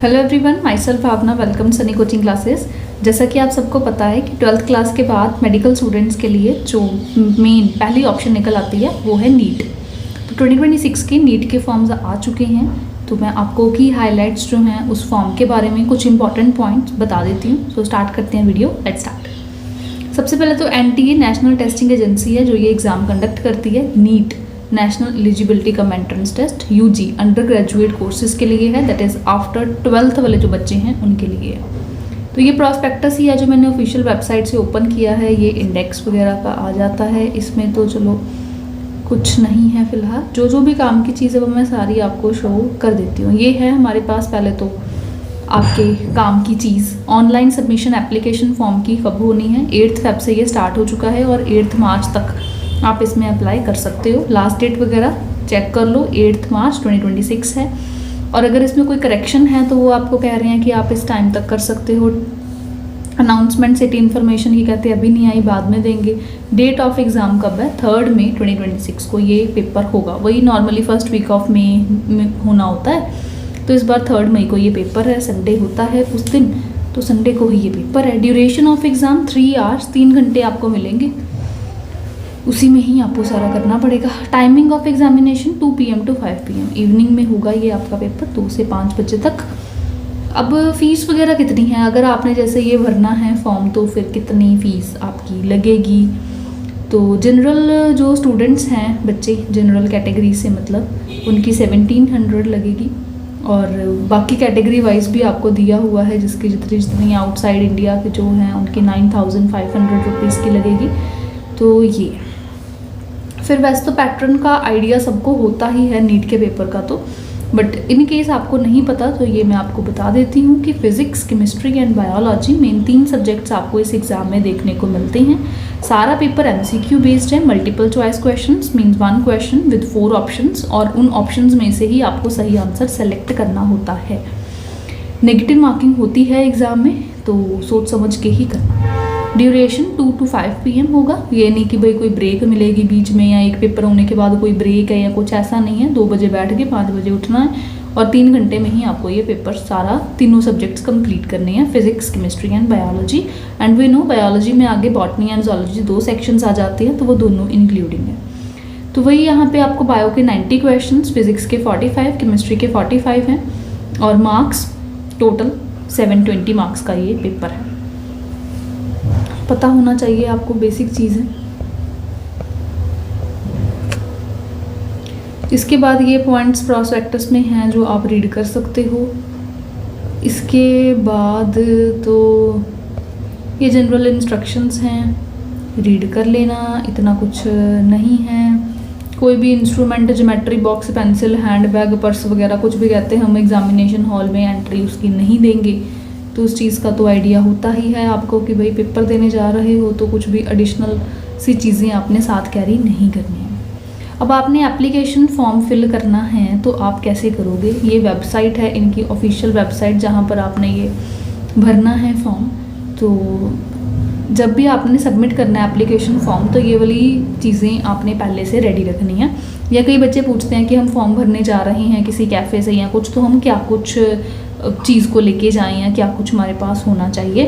Hello everyone, myself Bhavna, welcome Sunny coaching classes. जैसा कि आप सबको पता है कि 12th क्लास के बाद मेडिकल स्टूडेंट्स के लिए जो मेन पहली ऑप्शन निकल आती है वो है नीट। तो 2026 के नीट के फॉर्म्स आ चुके हैं। तो मैं आपको की हाइलाइट्स जो हैं उस फॉर्म के बारे में कुछ इंपॉर्टेंट पॉइंट्स बता देती हूँ। सो स्टार्ट करते हैं वीडियो, लेट्स स्टार्ट। सबसे पहले तो NTA नेशनल टेस्टिंग एजेंसी है जो ये एग्ज़ाम कंडक्ट करती है। NEET national eligibility cum entrance test UG under graduate courses के लिए है, दैट इज़ आफ्टर 12th वाले जो बच्चे हैं उनके लिए है। तो ये प्रॉस्पेक्टस ही है जो मैंने ऑफिशियल वेबसाइट से ओपन किया है। ये इंडेक्स वगैरह का आ जाता है इसमें। तो चलो कुछ नहीं है फिलहाल, जो भी काम की चीज़ है वो मैं सारी आपको शो कर देती हूँ। ये है हमारे पास पहले तो आपके काम की चीज़। ऑनलाइन सबमिशन एप्लीकेशन फॉर्म की कब होनी है? 8 Feb से ये स्टार्ट हो चुका है और 8 मार्च तक आप इसमें अप्लाई कर सकते हो। लास्ट डेट वगैरह चेक कर लो, 8 मार्च 2026 है। और अगर इसमें कोई करेक्शन है तो वो आपको कह रहे हैं कि आप इस टाइम तक कर सकते हो। अनाउंसमेंट सिटी इन्फॉर्मेशन की कहते हैं अभी नहीं आई, बाद में देंगे। डेट ऑफ एग्ज़ाम कब है? 3 मई 2026 को ये पेपर होगा। वही normally first week of May में होना होता है, तो इस बार 3 मई को ये पेपर है। संडे होता है उस दिन, तो संडे को ही ये पेपर है। ड्यूरेशन ऑफ एग्ज़ाम 3 आवर्स, 3 घंटे आपको मिलेंगे, उसी में ही आपको सारा करना पड़ेगा। Timing of examination 2 PM to 5 PM, evening में होगा ये आपका पेपर 2 से 5 बजे तक। अब फीस वगैरह कितनी है? अगर आपने जैसे ये भरना है फॉर्म तो फिर कितनी फ़ीस आपकी लगेगी? तो जनरल जो स्टूडेंट्स हैं बच्चे जनरल कैटेगरी से, मतलब उनकी 1700 लगेगी। और बाकी कैटेगरी वाइज भी आपको दिया हुआ है, जिसकी जितनी आउटसाइड इंडिया के जो हैं उनकी 9500 रुपीज़ की लगेगी। तो ये फिर वैसे तो पैटर्न का आइडिया सबको होता ही है नीट के पेपर का, तो बट इन केस आपको नहीं पता तो ये मैं आपको बता देती हूँ कि physics, chemistry and biology main 3 subjects आपको इस एग्ज़ाम में देखने को मिलते हैं। सारा पेपर MCQ बेस्ड है। Multiple choice questions means 1 question with 4 options, और उन ऑप्शंस में से ही आपको सही आंसर सेलेक्ट करना होता है। नेगेटिव मार्किंग होती है एग्ज़ाम में, तो सोच समझ के ही करना। ड्यूरेशन 2 to 5 PM होगा। ये नहीं कि भाई कोई ब्रेक मिलेगी बीच में या एक पेपर होने के बाद कोई ब्रेक है या कुछ, ऐसा नहीं है। 2 बजे बैठ के 5 बजे उठना है और 3 घंटे में ही आपको ये पेपर सारा तीनों सब्जेक्ट्स कंप्लीट करने हैं, physics, chemistry and biology. And we know biology में आगे बॉटनी एंड जूलॉजी 2 सेक्शंस आ जाते हैं, तो वो दोनों इंक्लूडिंग है। तो वही यहाँ पे आपको बायो के 90 क्वेश्चन, फिजिक्स के 45, केमिस्ट्री के 45 हैं, और मार्क्स टोटल 720 मार्क्स का ये पेपर है। पता होना चाहिए आपको, बेसिक चीज़ है। इसके बाद ये पॉइंट्स प्रॉस्पेक्टस में हैं जो आप रीड कर सकते हो। इसके बाद तो ये जनरल इंस्ट्रक्शंस हैं, रीड कर लेना, इतना कुछ नहीं है। कोई भी instrument, geometry box, pencil, hand bag, purse वगैरह कुछ भी कहते हैं, हम एग्जामिनेशन हॉल में एंट्री उसकी नहीं देंगे। तो उस चीज़ का तो आइडिया होता ही है आपको कि भाई पेपर देने जा रहे हो तो कुछ भी एडिशनल सी चीज़ें आपने साथ कैरी नहीं करनी है। अब आपने एप्लीकेशन फॉर्म फिल करना है तो आप कैसे करोगे? ये वेबसाइट है इनकी ऑफिशियल वेबसाइट जहाँ पर आपने ये भरना है फॉर्म। तो जब भी आपने सबमिट करना है एप्लीकेशन फॉर्म तो ये वाली चीज़ें आपने पहले से रेडी रखनी है। या कई बच्चे पूछते हैं कि हम फॉर्म भरने जा रहे हैं किसी कैफ़े से या कुछ, तो हम क्या कुछ चीज़ को लेके जाएं या क्या कुछ हमारे पास होना चाहिए।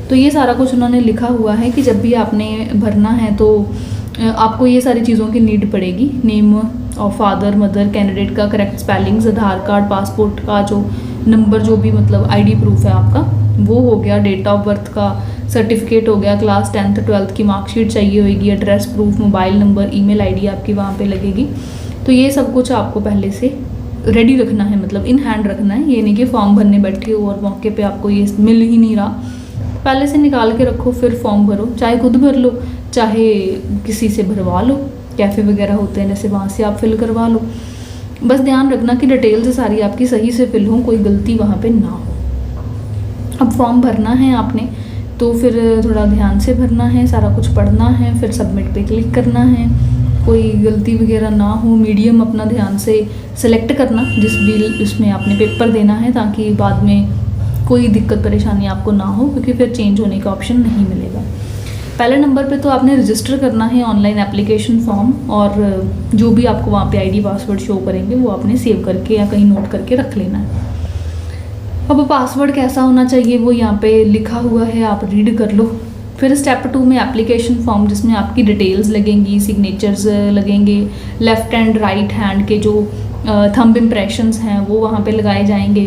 तो ये सारा कुछ उन्होंने लिखा हुआ है कि जब भी आपने भरना है तो आपको ये सारी चीज़ों की नीड पड़ेगी। Name of father, mother, candidate का करेक्ट स्पेलिंग्स, आधार कार्ड, पासपोर्ट का जो नंबर, जो भी मतलब ID प्रूफ है आपका वो हो गया, डेट ऑफ बर्थ का सर्टिफिकेट हो गया, क्लास 10th 12th की मार्कशीट चाहिए होगी, address proof, mobile number, email ID आपकी वहाँ पे लगेगी। तो ये सब कुछ आपको पहले से रेडी रखना है, मतलब इन हैंड रखना है। ये नहीं कि फॉर्म भरने बैठे हो और मौके पे आपको ये मिल ही नहीं रहा। पहले से निकाल के रखो, फिर फॉर्म भरो, चाहे खुद भर लो चाहे किसी से भरवा लो, कैफ़े वगैरह होते हैं जैसे, वहाँ से आप फिल करवा लो। बस ध्यान रखना कि डिटेल्स सारी आपकी सही से फिल हो, कोई गलती वहाँ पे ना हो। अब फॉर्म भरना है आपने तो फिर थोड़ा ध्यान से भरना है, सारा कुछ पढ़ना है, फिर सबमिट पे क्लिक करना है, कोई गलती वगैरह ना हो। मीडियम अपना ध्यान से सेलेक्ट करना जिस भी उसमें आपने पेपर देना है, ताकि बाद में कोई दिक्कत परेशानी आपको ना हो, क्योंकि फिर चेंज होने का ऑप्शन नहीं मिलेगा। पहले नंबर पे तो आपने रजिस्टर करना है ऑनलाइन एप्लीकेशन फॉर्म, और जो भी आपको वहाँ पे ID पासवर्ड शो करेंगे वो आपने सेव करके या कहीं नोट करके रख लेना है। अब पासवर्ड कैसा होना चाहिए वो यहाँ पे लिखा हुआ है, आप रीड कर लो। फिर स्टेप 2 में एप्लीकेशन फॉर्म, जिसमें आपकी डिटेल्स लगेंगी, सिग्नेचर्स लगेंगे, लेफ़्ट एंड राइट हैंड के जो थंब इम्प्रेशंस हैं वो वहाँ पे लगाए जाएंगे,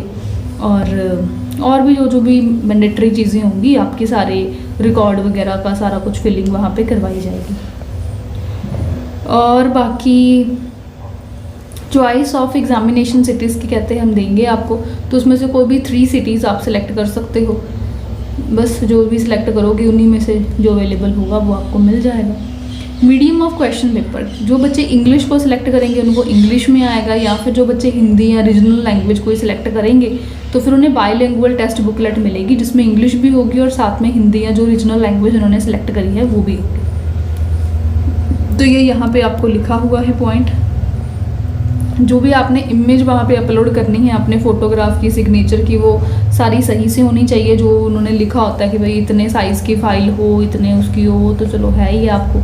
और भी जो भी मैंडेटरी चीज़ें होंगी आपके सारे रिकॉर्ड वगैरह का सारा कुछ फिलिंग वहाँ पे करवाई जाएगी। और बाकी चॉइस ऑफ एग्जामिनेशन सिटीज़ की कहते हैं हम देंगे आपको, तो उसमें से कोई भी 3 सिटीज़ आप सिलेक्ट कर सकते हो। बस जो भी सिलेक्ट करोगे उन्हीं में से जो अवेलेबल होगा वो आपको मिल जाएगा। मीडियम ऑफ क्वेश्चन पेपर, जो बच्चे इंग्लिश को सिलेक्ट करेंगे उनको इंग्लिश में आएगा, या फिर जो बच्चे हिंदी या रीजनल लैंग्वेज को सिलेक्ट करेंगे तो फिर उन्हें बाईलिंगुअल टेस्ट बुकलेट मिलेगी, जिसमें इंग्लिश भी होगी और साथ में हिंदी या जो रीजनल लैंग्वेज उन्होंने सेलेक्ट करी है वो भी होगी। तो ये यहाँ पे आपको लिखा हुआ है पॉइंट। जो भी आपने इमेज वहाँ पे अपलोड करनी है अपने फ़ोटोग्राफ की, सिग्नेचर की, वो सारी सही से होनी चाहिए। जो उन्होंने लिखा होता है कि भाई इतने साइज़ की फ़ाइल हो, इतने उसकी हो, तो चलो है ही, आपको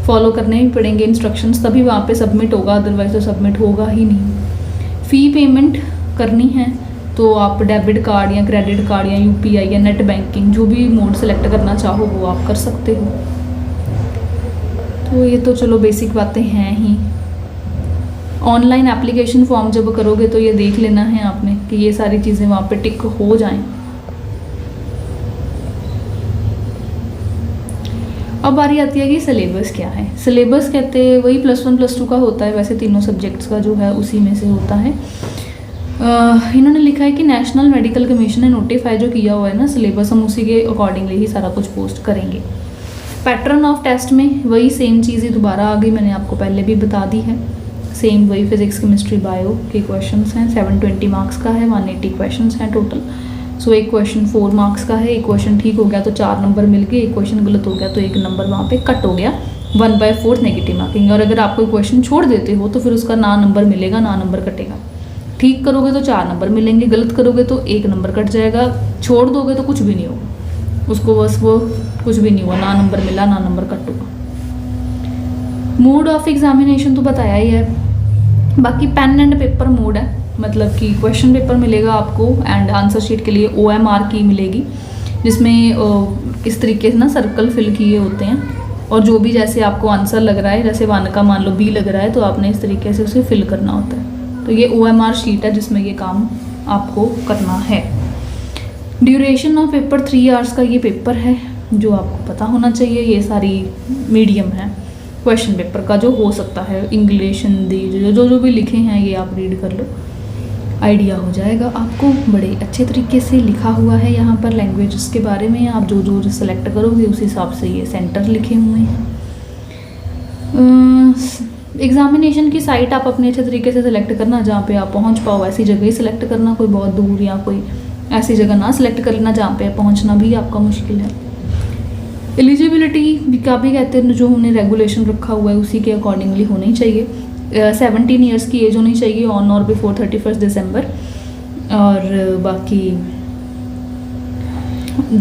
फॉलो करने भी पड़ेंगे इंस्ट्रक्शंस, तभी वहाँ पे सबमिट होगा, अदरवाइज तो सबमिट होगा ही नहीं। फ़ी पेमेंट करनी है तो आप डेबिट कार्ड या क्रेडिट कार्ड या UPI या नेट बैंकिंग, जो भी मोड सेलेक्ट करना चाहो वो आप कर सकते हो। तो ये तो चलो बेसिक बातें हैं ही। ऑनलाइन एप्लीकेशन फॉर्म जब करोगे तो ये देख लेना है आपने कि ये सारी चीज़ें वहाँ पे टिक हो जाएं। अब बारी आती है कि सिलेबस क्या है। सिलेबस कहते हैं वही +1 +2 का होता है, वैसे तीनों सब्जेक्ट्स का जो है उसी में से होता है। इन्होंने लिखा है कि नेशनल मेडिकल कमीशन ने नोटिफाई जो किया हुआ है ना सिलेबस, हम उसी के अकॉर्डिंगली ही सारा कुछ पोस्ट करेंगे। पैटर्न ऑफ टेस्ट में वही सेम चीज़ ही दोबारा आ गई, मैंने आपको पहले भी बता दी है। सेम वही फिजिक्स, केमिस्ट्री, बायो के क्वेश्चंस हैं। 720 मार्क्स का है, 180 क्वेश्चंस हैं टोटल। सो एक क्वेश्चन 4 मार्क्स का है, एक क्वेश्चन ठीक हो गया तो 4 नंबर मिल गए, एक क्वेश्चन गलत हो गया तो 1 नंबर वहाँ पे कट हो गया, 1/4 नेगेटिव मार्किंग। और अगर आप कोई क्वेश्चन छोड़ देते हो तो फिर उसका ना नंबर मिलेगा ना नंबर कटेगा। ठीक करोगे तो 4 नंबर मिलेंगे, गलत करोगे तो 1 नंबर कट जाएगा, छोड़ दोगे तो कुछ भी नहीं होगा, उसको बस वो कुछ भी नहीं हुआ, ना नंबर मिला ना नंबर कट हुआ। मोड ऑफ एग्जामिनेशन तो बताया ही है। बाकी पेन एंड पेपर मोड है, मतलब कि क्वेश्चन पेपर मिलेगा आपको एंड आंसर शीट के लिए OMR की मिलेगी, जिसमें इस तरीके से ना सर्कल फिल किए होते हैं, और जो भी जैसे आपको आंसर लग रहा है, जैसे 1 का मान लो B लग रहा है तो आपने इस तरीके से उसे फिल करना होता है। तो ये OMR शीट है जिसमें ये काम आपको करना है। ड्यूरेशन ऑफ पेपर 3 आवर्स का ये पेपर है जो आपको पता होना चाहिए। ये सारी मीडियम है क्वेश्चन पेपर का जो हो सकता है, इंग्लिश, हिंदी, जो भी लिखे हैं ये आप रीड कर लो, आइडिया हो जाएगा आपको। बड़े अच्छे तरीके से लिखा हुआ है यहाँ पर लैंग्वेजेस के बारे में, आप जो सेलेक्ट करोगे उस हिसाब से ये सेंटर लिखे हुए हैं। एग्जामिनेशन की साइट आप अपने अच्छे तरीके से सिलेक्ट करना, जहाँ पे आप पहुँच पाओ ऐसी जगह ही सिलेक्ट करना, कोई बहुत दूर या कोई ऐसी जगह ना सिलेक्ट कर लेना जहाँ पे पहुँचना भी आपका मुश्किल है। एलिजिबिलिटी का भी कहते हैं, जो हमने रेगुलेशन रखा हुआ है उसी के अकॉर्डिंगली होनी चाहिए। 17 ईयर्स की एज होनी चाहिए ऑन और बिफोर 31 दिसंबर। और बाकी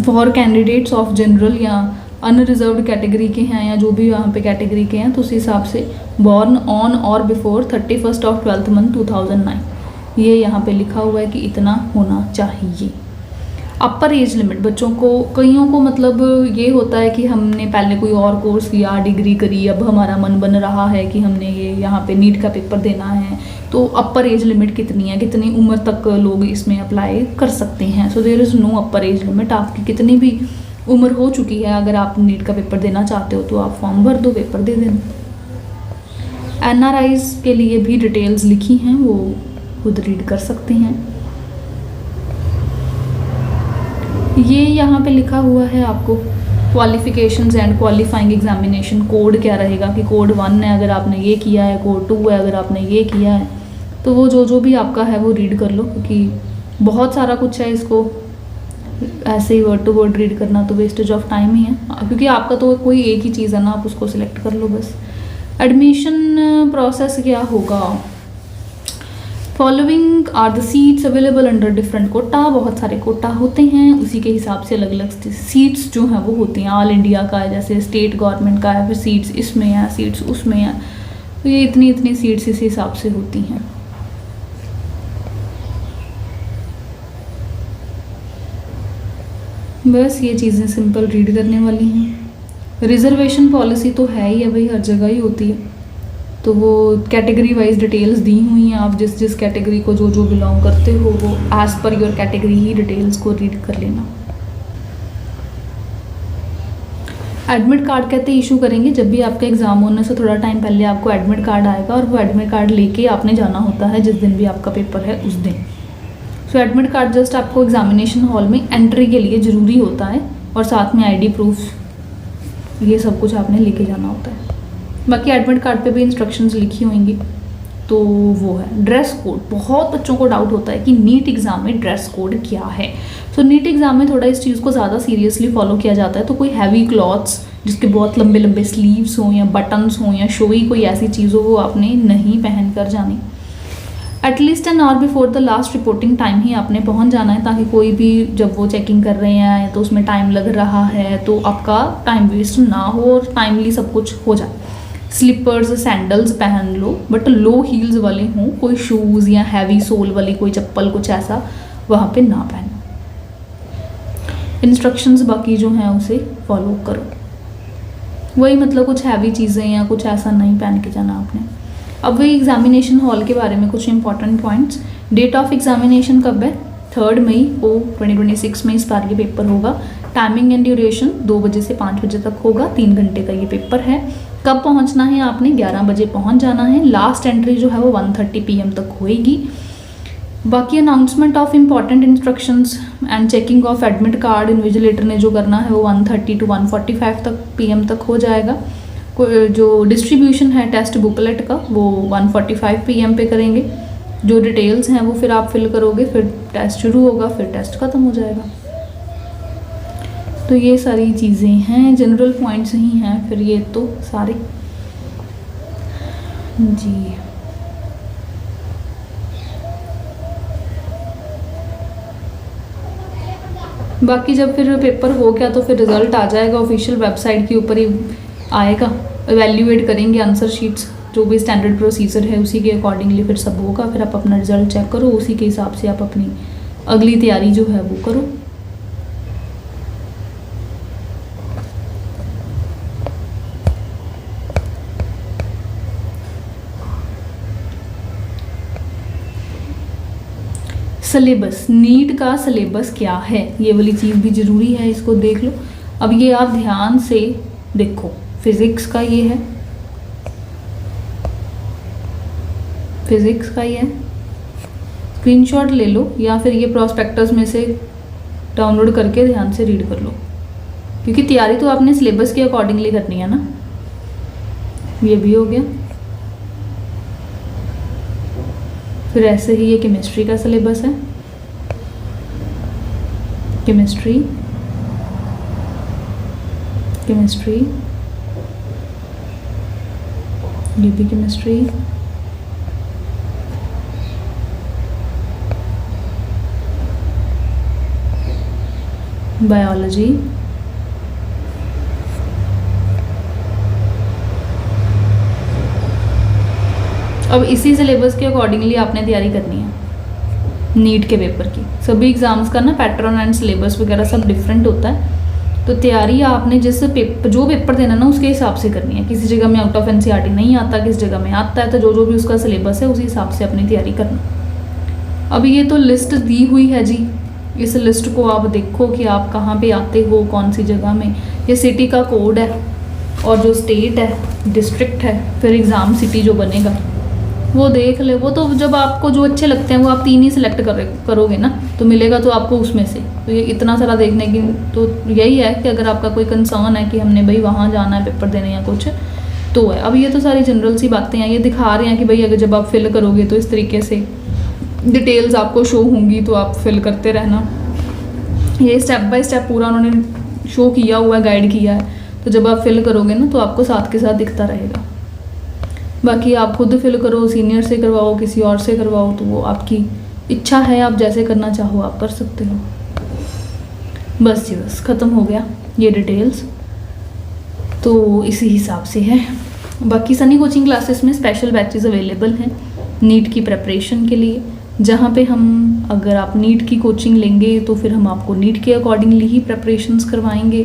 फॉर कैंडिडेट्स ऑफ जनरल या अनरिजर्व्ड कैटेगरी के हैं, या जो भी यहाँ पे कैटेगरी के हैं, तो उस हिसाब से बॉर्न ऑन और बिफोर 31 ऑफ 12th मंथ 2009, ये यहाँ पे लिखा हुआ है कि इतना होना चाहिए। अपर एज लिमिट बच्चों को, कईयों को मतलब ये होता है कि हमने पहले कोई और कोर्स किया, डिग्री करी, अब हमारा मन बन रहा है कि हमने ये यहाँ पे नीट का पेपर देना है, तो अपर एज लिमिट कितनी है, कितनी उम्र तक लोग इसमें अप्लाई कर सकते हैं। So there is no upper age limit, आपकी कितनी भी उम्र हो चुकी है, अगर आप नीट का पेपर देना चाहते हो तो आप फॉर्म भर दो, पेपर दे देना। NRIs के लिए भी डिटेल्स लिखी हैं, वो खुद रीड कर सकते हैं। ये यहाँ पे लिखा हुआ है आपको qualifications and qualifying examination code क्या रहेगा, कि कोड 1 है अगर आपने ये किया है, कोड 2 है अगर आपने ये किया है, तो वो जो भी आपका है वो रीड कर लो, क्योंकि बहुत सारा कुछ है, इसको ऐसे ही वर्ड टू वर्ड रीड करना तो वेस्टेज ऑफ टाइम ही है, क्योंकि आपका तो कोई एक ही चीज़ है ना, आप उसको सिलेक्ट कर लो बस। एडमिशन प्रोसेस क्या होगा, following are the seats available under different quota, बहुत सारे कोटा होते हैं, उसी के हिसाब से अलग अलग सीट्स जो हैं वो होती हैं। ऑल इंडिया का है, जैसे स्टेट गवर्नमेंट का है, फिर सीट्स इसमें है, सीट्स उसमें है, तो ये इतनी सीट्स इस हिसाब से होती हैं। बस ये चीज़ें सिंपल रीड करने वाली हैं। रिजर्वेशन पॉलिसी तो है ही है भाई, हर जगह ही होती है, तो वो कैटेगरी वाइज डिटेल्स दी हुई हैं। आप जिस जिस कैटेगरी को जो जो बिलोंग करते हो वो as per your category he details को रीड कर लेना। एडमिट कार्ड कहते इशू करेंगे जब भी आपका एग्ज़ाम होने से थोड़ा टाइम पहले आपको एडमिट कार्ड आएगा, और वो एडमिट कार्ड लेके आपने जाना होता है जिस दिन भी आपका पेपर है उस दिन। सो एडमिट कार्ड जस्ट आपको एग्जामिनेशन हॉल में एंट्री के लिए ज़रूरी होता है, और साथ में आईडी प्रूफ ये सब कुछ आपने लेके जाना होता है। बाकी एडमिट कार्ड पे भी इंस्ट्रक्शंस लिखी होंगी, तो वो है। ड्रेस कोड, बहुत बच्चों को डाउट होता है कि नीट एग्ज़ाम में ड्रेस कोड क्या है। सो नीट एग्ज़ाम में थोड़ा इस चीज़ को ज़्यादा सीरियसली फॉलो किया जाता है, तो कोई हैवी क्लॉथ्स जिसके बहुत लंबे लंबे स्लीव्स हों या बटन्स हों या शोई कोई ऐसी चीज़ हो वो आपने नहीं पहन कर जानी। At least an hour before the last reporting time ही आपने पहुंच जाना है, ताकि कोई भी जब वो चेकिंग कर रहे हैं तो उसमें टाइम लग रहा है तो आपका टाइम वेस्ट ना हो और टाइमली सब कुछ हो जाए। स्लीपर्स सैंडल्स पहन लो, बट लो हील्स वाले हों, कोई शूज़ या हैवी सोल वाली कोई चप्पल कुछ ऐसा वहाँ पे ना पहनो। इंस्ट्रक्शंस बाकी जो हैं उसे फॉलो करो, वही मतलब कुछ हैवी चीज़ें या कुछ ऐसा नहीं पहन के जाना आपने। अब वही एग्जामिनेशन हॉल के बारे में कुछ important points. Date of examination कब है? 3 मई को 2026 में इस बार ये पेपर होगा। टाइमिंग एंड ड्यूरेशन 2 बजे से 5 बजे तक होगा, 3 घंटे का ये पेपर है। कब पहुंचना है आपने? 11 बजे पहुंच जाना है। लास्ट एंट्री जो है वो 1:30 PM तक होएगी। बाकी announcement of important instructions and checking of admit card invigilator ने जो करना है वो 1:30 to 1:45 PM तक हो जाएगा। जो डिस्ट्रीब्यूशन है टेस्ट बुकलेट का वो 1:45 PM पे करेंगे। जो डिटेल्स हैं वो फिर आप फिल करोगे, फिर टेस्ट शुरू होगा, फिर टेस्ट ख़त्म हो जाएगा। तो ये सारी चीज़ें हैं, जनरल पॉइंट्स ही हैं फिर ये तो सारे जी। बाकी जब फिर पेपर हो गया तो फिर रिज़ल्ट आ जाएगा, ऑफिशियल वेबसाइट के ऊपर ही आएगा। एवेल्यूएट करेंगे आंसर शीट्स, जो भी स्टैंडर्ड प्रोसीजर है उसी के अकॉर्डिंगली फिर सब होगा। फिर आप अपना रिजल्ट चेक करो, उसी के हिसाब से आप अपनी अगली तैयारी जो है वो करो। सिलेबस, नीट का सिलेबस क्या है ये वाली चीज़ भी ज़रूरी है, इसको देख लो। अब ये आप ध्यान से देखो, फिज़िक्स का ये है, फिज़िक्स का ये है, स्क्रीनशॉट ले लो या फिर ये प्रॉस्पेक्टस में से डाउनलोड करके ध्यान से रीड कर लो, क्योंकि तैयारी तो आपने सिलेबस के अकॉर्डिंगली करनी है ना। ये भी हो गया। फिर ऐसे ही ये केमिस्ट्री का सिलेबस है, केमिस्ट्री, केमिस्ट्री, ये भी केमिस्ट्री, बायोलॉजी, अब इसी सिलेबस के अकॉर्डिंगली आपने तैयारी करनी है नीट के पेपर की। सभी एग्ज़ाम्स का ना पैटर्न एंड सिलेबस वगैरह सब डिफरेंट होता है, तो तैयारी आपने जिस पेपर जो पेपर देना ना उसके हिसाब से करनी है। किसी जगह में आउट ऑफ एनसीईआरटी नहीं आता, किसी जगह में आता है, तो जो जो भी उसका सिलेबस है उसी हिसाब से अपनी तैयारी करना। अभी ये तो लिस्ट दी हुई है जी, इस लिस्ट को आप देखो कि आप कहाँ पे आते हो, कौन सी जगह में। ये सिटी का कोड है और जो स्टेट है, डिस्ट्रिक्ट है, फिर एग्ज़ाम सिटी जो बनेगा वो देख ले। वो तो जब आपको जो अच्छे लगते हैं वो आप 3 ही सिलेक्ट करोगे ना, तो मिलेगा तो आपको उसमें से। तो ये इतना सारा देखने की तो यही है कि अगर आपका कोई कंसर्न है कि हमने भाई वहाँ जाना है पेपर देने या कुछ, तो है। अब ये तो सारी जनरल सी बातें हैं, ये दिखा रहे हैं कि भाई अगर जब आप फिल करोगे तो इस तरीके से डिटेल्स आपको शो होंगी, तो आप फिल करते रहना। ये स्टेप बाय स्टेप पूरा उन्होंने शो किया हुआ है, गाइड किया है, तो जब आप फिल करोगे ना तो आपको साथ के साथ दिखता रहेगा। बाकी आप खुद फिल करो, सीनियर से करवाओ, किसी और से करवाओ, तो वो आपकी इच्छा है, आप जैसे करना चाहो आप कर सकते हो। बस जी बस ख़त्म हो गया ये डिटेल्स, तो इसी हिसाब से है। बाकी सनी कोचिंग क्लासेस में स्पेशल बैचेस अवेलेबल हैं नीट की प्रिपरेशन के लिए। जहाँ पे हम, अगर आप नीट की कोचिंग लेंगे तो फिर हम आपको नीट के अकॉर्डिंगली ही प्रिपरेशंस करवाएंगे,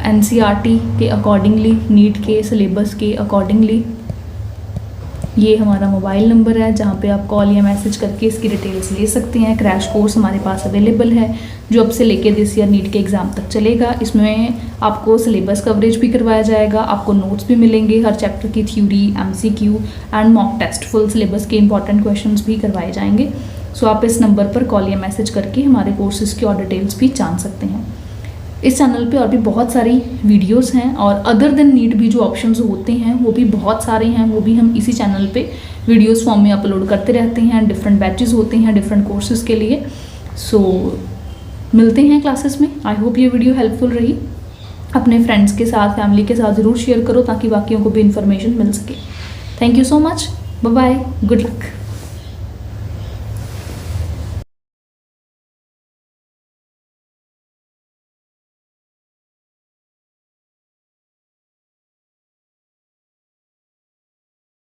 NCERT के अकॉर्डिंगली, नीट के सिलेबस के अकॉर्डिंगली। ये हमारा मोबाइल नंबर है जहाँ पे आप कॉल या मैसेज करके इसकी डिटेल्स ले सकते हैं। क्रैश कोर्स हमारे पास अवेलेबल है जो अब से लेके दिस ईयर नीट के एग्ज़ाम तक चलेगा। इसमें आपको सिलेबस कवरेज भी करवाया जाएगा, आपको नोट्स भी मिलेंगे, हर चैप्टर की theory, MCQ and mock test, full syllabus के इंपॉर्टेंट क्वेश्चंस भी करवाए जाएंगे। सो आप इस नंबर पर कॉल या मैसेज करके हमारे कोर्सेज़ की और डिटेल्स भी जान सकते हैं। इस चैनल पे और भी बहुत सारी वीडियोस हैं और अदर देन नीट भी जो ऑप्शंस होते हैं वो भी बहुत सारे हैं, वो भी हम इसी चैनल पे वीडियोस फॉर्म में अपलोड करते रहते हैं। डिफरेंट बैचेस होते हैं डिफरेंट कोर्सेज़ के लिए। सो मिलते हैं क्लासेस में। आई होप ये वीडियो हेल्पफुल रही। अपने फ्रेंड्स के साथ, फैमिली के साथ ज़रूर शेयर करो ताकि बाकियों को भी इन्फॉर्मेशन मिल सके। Thank you so much, bye bye, good luck.